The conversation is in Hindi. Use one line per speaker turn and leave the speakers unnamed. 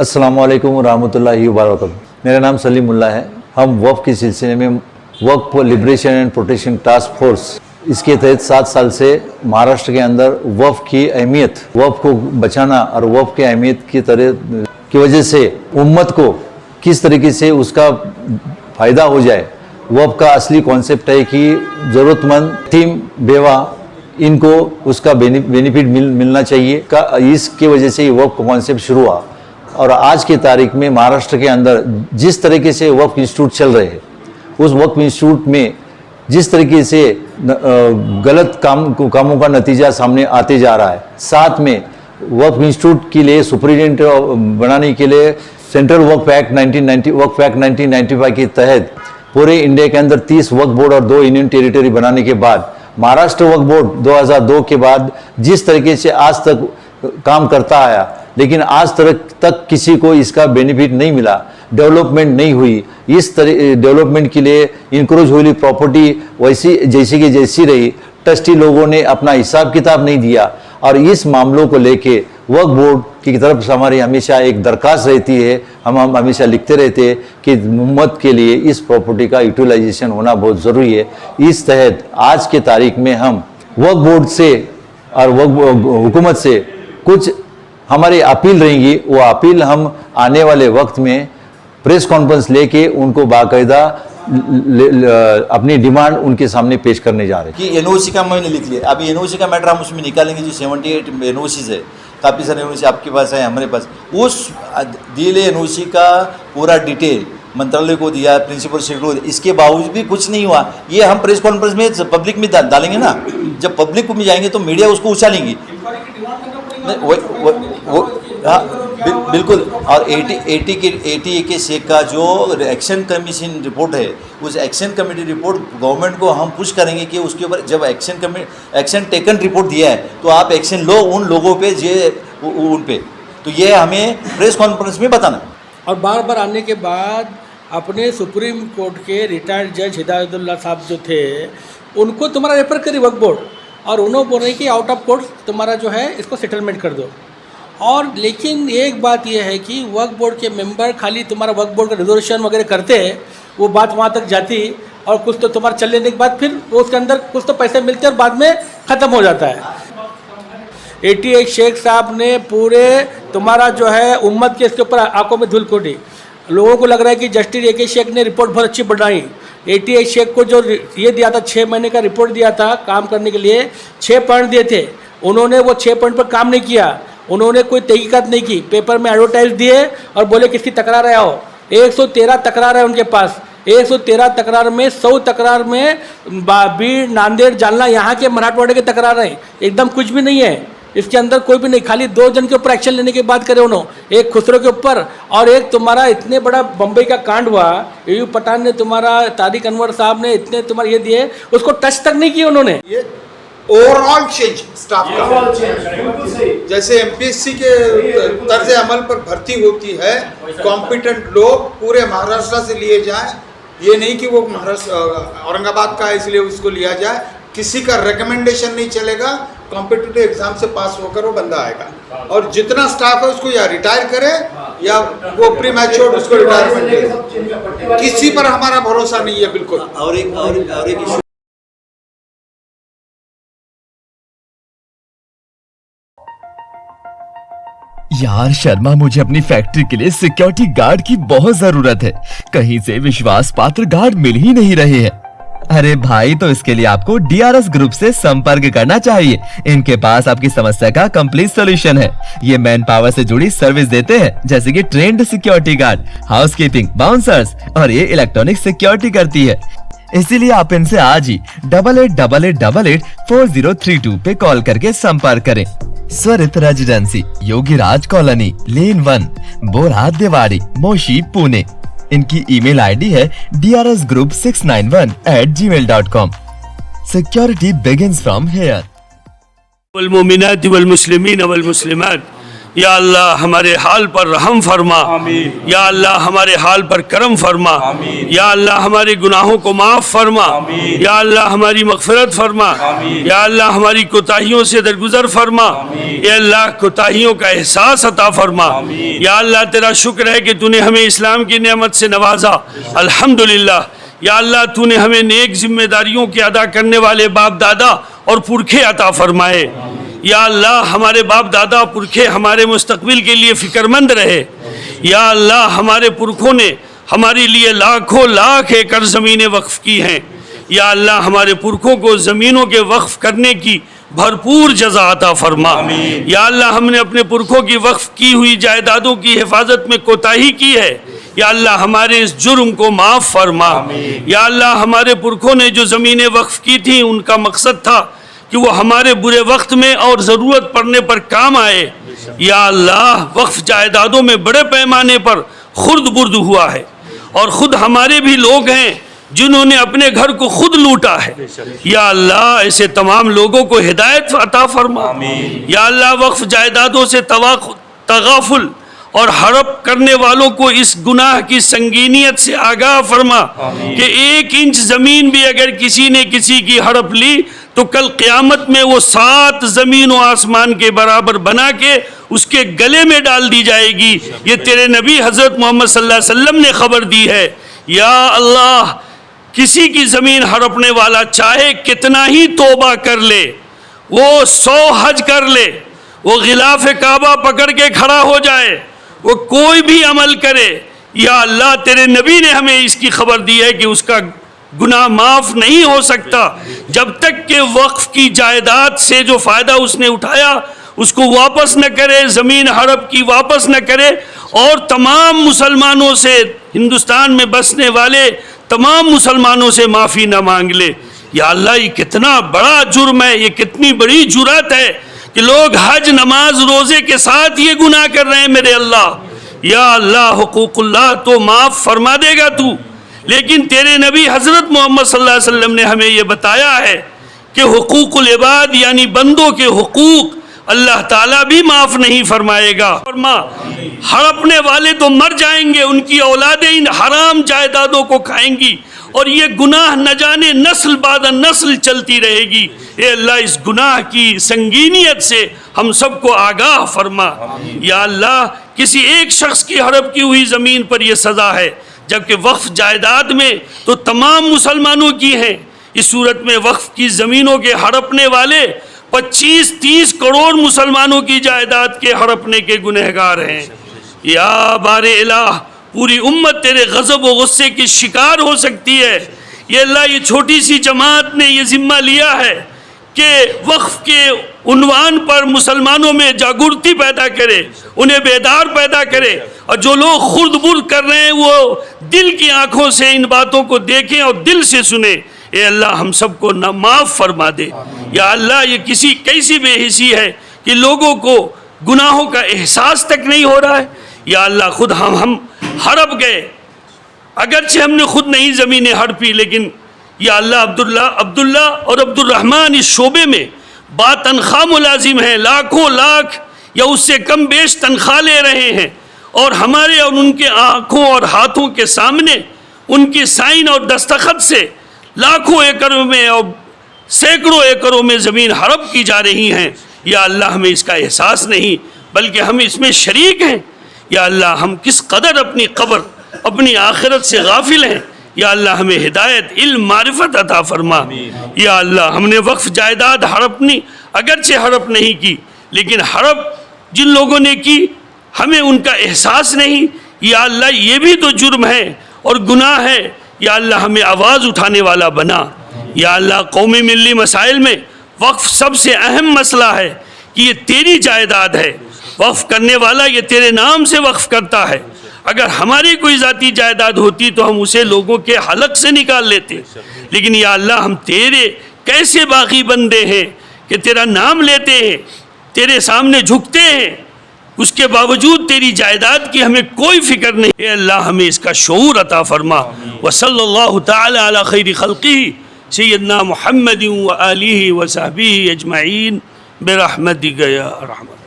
अस्सलाम वालेकुम रहमतुल्लाहि व बरकातहू। मेरा नाम सलीम मुल्ला है। हम वक्फ के सिलसिले में Waqf for liberation and protection task force, इसके तहत 7 साल से महाराष्ट्र के अंदर वक्फ की अहमियत, वक्फ को बचाना और वक्फ की अहमियत की वजह से उम्मत को किस तरीके से उसका फ़ायदा हो जाए। वक्फ का असली कॉन्सेप्ट है कि ज़रूरतमंद यतीम बेवा इनको उसका बेनिफिट मिलना चाहिए। इसके वजह से वक्फ का कॉन्सेप्ट शुरू हुआ और आज की तारीख में महाराष्ट्र के अंदर जिस तरीके से वक्फ इंस्टीट्यूट चल रहे हैं, उस वक्फ इंस्टीट्यूट में जिस तरीके से गलत कामों का नतीजा सामने आते जा रहा है, साथ में वक्फ इंस्टीट्यूट के लिए सुपरिटेंडेंट बनाने के लिए सेंट्रल वक्फ एक्ट 1995 के तहत पूरे इंडिया के अंदर 30 वक्फ बोर्ड और 2 यूनियन टेरिटरी बनाने के बाद महाराष्ट्र वक्फ बोर्ड 2002 के बाद जिस तरीके से आज तक काम करता आया, लेकिन आज तक किसी को इसका बेनिफिट नहीं मिला, डेवलपमेंट नहीं हुई। इस तरह डेवलपमेंट के लिए इंक्रोच हुई प्रॉपर्टी वैसी जैसी की जैसी रही। ट्रस्टी लोगों ने अपना हिसाब किताब नहीं दिया और इस मामलों को लेके वक्फ बोर्ड की तरफ से हमारी हमेशा एक दरख्वास्त रहती है। हम हमेशा लिखते रहते हैं कि उम्मत के लिए इस प्रॉपर्टी का यूटिलाइजेशन होना बहुत ज़रूरी है। इस तहत आज के तारीख में हम वक्फ बोर्ड से और वक्फ हुकूमत से कुछ हमारी अपील रहेंगी। वो अपील हम आने वाले वक्त में प्रेस कॉन्फ्रेंस लेके उनको बाकायदा अपनी डिमांड उनके सामने पेश करने जा रहे हैं
कि एनओसी का मैंने लिख लिया। अभी एनओसी का मैटर हम उसमें निकालेंगे। जो 78 एनओसीज है, काफ़ी सारे एनओसी आपके पास है, हमारे पास, उस दिए एनओसी का पूरा डिटेल मंत्रालय को दिया, प्रिंसिपल सेक्रेटरी को दिया। इसके बावजूद भी कुछ नहीं हुआ। ये हम प्रेस कॉन्फ्रेंस में पब्लिक में डालेंगे ना। जब पब्लिक में जाएंगे तो मीडिया उसको उछालेंगी। बिल्कुल। और 80 के शेख का जो एक्शन कमीशन रिपोर्ट है, उस एक्शन कमेटी रिपोर्ट गवर्नमेंट को हम पुश करेंगे कि उसके ऊपर जब एक्शन टेकन रिपोर्ट दिया है तो आप एक्शन लो उन लोगों पे उन पे। तो ये हमें प्रेस कॉन्फ्रेंस में बताना।
और बार बार आने के बाद अपने सुप्रीम कोर्ट के रिटायर्ड जज हिदायतुल्लाह साहब जो थे, उनको तुम्हारा रेफर करी वक्फ बोर्ड, और उन्होंने बोले कि आउट ऑफ कोर्ट तुम्हारा जो है इसको सेटलमेंट कर दो। और लेकिन एक बात यह है कि वक्फ बोर्ड के मेंबर खाली तुम्हारा वक्फ बोर्ड का रिजोल्यूशन वगैरह करते हैं, वो बात वहाँ तक जाती, और कुछ तो तुम्हारा चल लेने के बाद फिर उसके अंदर कुछ तो पैसे मिलते हैं और बाद में ख़त्म हो जाता है। 88 शेख साहब ने पूरे तुम्हारा जो है उम्मत के इसके ऊपर आंखों में धूल खोटी। लोगों को लग रहा है कि जस्टिस AK शेख ने रिपोर्ट बहुत अच्छी बनाई। 88 शेख को जो ये दिया था, 6 महीने का रिपोर्ट दिया था काम करने के लिए, 6 पॉइंट दिए थे, उन्होंने वो 6 पॉइंट पर काम नहीं किया। उन्होंने कोई तहकीकात नहीं की, पेपर में एडवर्टाइज दिए और बोले किसकी तकरार है आओ। 113 तकरार है उनके पास। 113 तकरार में 100 तकरार में बीड़, नांदेड़, जालना यहाँ के मराठवाड़े के तकरार है। एकदम कुछ भी नहीं है इसके अंदर, कोई भी नहीं। खाली 2 जन के ऊपर एक्शन लेने की बात करे उन्होंने, एक खुसरो के ऊपर और एक तुम्हारा इतने बड़ा बम्बई का कांड हुआ, AU पठान ने तुम्हारा, तारिक अनवर साहब ने इतने तुम्हारे ये दिए, उसको टच तक नहीं किया उन्होंने।
ये ओवरऑल चेंज स्टाफ का, जैसे MPSC के तर्ज अमल पर भर्ती होती है, कॉम्पिटेंट लोग पूरे महाराष्ट्र से लिए जाएं। ये नहीं कि वो महाराष्ट्र औरंगाबाद का है इसलिए उसको लिया जाए। किसी का रिकमेंडेशन नहीं चलेगा। कॉम्पिटिटिव एग्जाम से पास होकर वो बंदा आएगा, और जितना स्टाफ है उसको या रिटायर करे या वो प्री मैच्योर उसको रिटायरमेंट दे। किसी पर हमारा भरोसा नहीं है बिल्कुल।
और एक इशू,
यार शर्मा, मुझे अपनी फैक्ट्री के लिए सिक्योरिटी गार्ड की बहुत जरूरत है। कहीं से विश्वास पात्र गार्ड मिल ही नहीं रहे हैं। अरे भाई, तो इसके लिए आपको DRS ग्रुप से संपर्क करना चाहिए। इनके पास आपकी समस्या का कंप्लीट सॉल्यूशन है। ये मैन पावर से जुड़ी सर्विस देते हैं, जैसे कि trend security guard, housekeeping, bouncers, और ये इलेक्ट्रॉनिक सिक्योरिटी करती है। इसीलिए आप इनसे आज ही 8888884032 पे कॉल करके संपर्क करें। स्वरित रेजिडेंसी, योगीराज कॉलोनी, लेन 1, बोरा देवाड़ी, मोशी, पुणे। इनकी ईमेल आईडी है drsgroup691@gmail.com। Security begins from here.
वल मोमिनात वल मुस्लिमीन वल मुस्लिमात या अल्लाह हमारे हाल पर रहम फरमा, या अल्लाह हमारे हाल पर करम फरमा, या अल्लाह हमारे गुनाहों को माफ़ फरमा, या अल्लाह हमारी मग़फ़िरत फरमा, या अल्लाह हमारी कोताहियों से दरगुजर फरमा, या अल्लाह कोताहियों का एहसास अता फरमा। या अल्लाह तेरा शुक्र है कि तूने हमें इस्लाम की नेमत से नवाजा, अल्हम्दुलिल्लाह। या अल्लाह तूने हमें नेक जिम्मेदारियों के अदा करने वाले बाप दादा और पुरखे अता फरमाए। या अल्लाह हमारे बाप दादा पुरखे हमारे मुस्तकबिल के लिए फ़िक्रमंद रहे। या अल्लाह हमारे पुरखों ने हमारे लिए लाखों लाख एकड़ ज़मीनें वक्फ़ की हैं। या अल्लाह हमारे पुरखों को ज़मीनों के वक्फ़ करने की भरपूर जज़ा अता फरमा। या अल्लाह हमने अपने पुरखों की वक्फ़ की हुई जायदादों की हिफाजत में कोताही की है, या अल्लाह हमारे इस जुर्म को माफ़ फरमा। या अल्लाह हमारे पुरखों ने जो ज़मीनें वक्फ़ की थी उनका मकसद था कि वो हमारे बुरे वक्त में और ज़रूरत पड़ने पर काम आए। या अल्लाह वक्फ़ जायदादों में बड़े पैमाने पर खुर्द बुर्द हुआ है, और ख़ुद हमारे भी लोग हैं जिन्होंने अपने घर को खुद लूटा है। या अल्लाह ऐसे तमाम लोगों को हिदायत अता फरमा। या अल्लाह वक्फ़ जायदादों से तगाफुल और हड़प करने वालों को इस गुनाह की संगीनियत से आगाह फरमा कि 1 इंच ज़मीन भी अगर किसी ने किसी की हड़प ली तो कल क़यामत में वो 7 ज़मीन व आसमान के बराबर बना के उसके गले में डाल दी जाएगी। ये तेरे नबी हज़रत मोहम्मद सल्लल्लाहु अलैहि वसल्लम ने ख़बर दी है। या अल्लाह किसी की ज़मीन हड़पने वाला चाहे कितना ही तौबा कर ले, वो 100 हज कर ले, वो गिलाफ काबा पकड़ के खड़ा हो जाए, वो कोई भी अमल करे, या अल्लाह तेरे नबी ने हमें इसकी खबर दी है कि उसका गुनाह माफ़ नहीं हो सकता जब तक कि वक्फ़ की जायदाद से जो फ़ायदा उसने उठाया उसको वापस न करे, ज़मीन हड़प की वापस न करे, और तमाम मुसलमानों से, हिंदुस्तान में बसने वाले तमाम मुसलमानों से माफ़ी न मांग ले। या अल्लाह ये कितना बड़ा जुर्म है, ये कितनी बड़ी जुर्रत है कि लोग हज नमाज रोज़े के साथ ये गुनाह कर रहे हैं मेरे अल्लाह। या अल्लाह हुकूकुल्लाह तो माफ़ फरमा देगा तू, लेकिन तेरे नबी हज़रत मोहम्मद सल्लल्लाहु अलैहि वसल्लम ने हमें ये बताया है कि हुकूकुल इबाद यानी बंदों के हुकूक अल्लाह ताला भी माफ़ नहीं फरमाएगा। फरमा हड़पने वाले तो मर जाएंगे, उनकी औलादें इन हराम जायदादों को खाएंगी और ये गुनाह न जाने नस्ल बाद नस्ल चलती रहेगी। ए अल्लाह इस गुनाह की संगीनियत से हम सबको आगाह फरमा। या अल्लाह किसी एक शख्स की हड़प की हुई ज़मीन पर यह सज़ा है, जबकि वक्फ़ जायदाद में तो तमाम मुसलमानों की है। इस सूरत में वक्फ़ की ज़मीनों के हड़पने वाले 25-30 करोड़ मुसलमानों की जायदाद के हड़पने के गुनहगार हैं। या बारे इलाह पूरी उम्मत तेरे गज़ब व गुस्से की शिकार हो सकती है। ये अल्लाह ये छोटी सी जमात ने ये ज़िम्मा लिया है कि वक्फ़ के उन्वान पर मुसलमानों में जागृति पैदा करे, उन्हें बेदार पैदा करे, और जो लोग खुर्द बुर्द कर रहे हैं वो दिल की आँखों से इन बातों को देखें और दिल से सुने। ए अल्लाह हम सबको न माफ़ फरमा दे। या अल्लाह ये किसी कैसी बेहिसी है कि लोगों को गुनाहों का एहसास तक नहीं हो रहा है। या अल्लाह खुद हम हड़प गए, अगरचे हमने खुद नहीं ज़मीनें हड़पी, लेकिन या अल्लाह अब्दुल्ला और अब्दुर्रहमान इस शोबे में बातनख्वाह मुलाजिम हैं, लाखों लाख या उससे कम बेश तनख्वाह ले रहे हैं, और हमारे और उनके आँखों और हाथों के सामने उनके साइन और दस्तखत से लाखों एकड़ों में और सैकड़ों एकड़ों में ज़मीन हड़प की जा रही हैं। या अल्लाह हमें इसका एहसास नहीं बल्कि हम इसमें शरीक हैं। या अल्लाह हम किस कदर अपनी कब्र अपनी आखिरत से गाफिल हैं। या अल्लाह हमें हिदायत इल्म मारिफत अता फरमा। या अल्लाह हमने वक्फ़ जायदाद हड़पनी अगरचे हड़प नहीं की, लेकिन हड़प जिन लोगों ने की हमें उनका एहसास नहीं। या अल्लाह ये भी तो जुर्म है और गुनाह है। या अल्लाह हमें आवाज़ उठाने वाला बना। या अल्लाह कौमी मिली मसाइल में वक्फ़ सबसे अहम मसला है कि ये तेरी जायदाद है, वक्फ़ करने वाला ये तेरे नाम से वक्फ़ करता है। अगर हमारी कोई ज़ाती जायदाद होती तो हम उसे लोगों के हलक से निकाल लेते, लेकिन या अल्लाह हम तेरे कैसे बाकी बंदे हैं कि तेरा नाम लेते हैं, तेरे सामने झुकते हैं, उसके बावजूद तेरी जायदाद की हमें कोई फ़िक्र नहीं। ए अल्लाह हमें इसका शऊर अता फरमा। व सल्लल्लाहु तआला अला खैरि खल्क़िही सय्यदना मुहम्मदिन व आलिहि व सहबिही अजमईन बिरहमतिक या रहमान।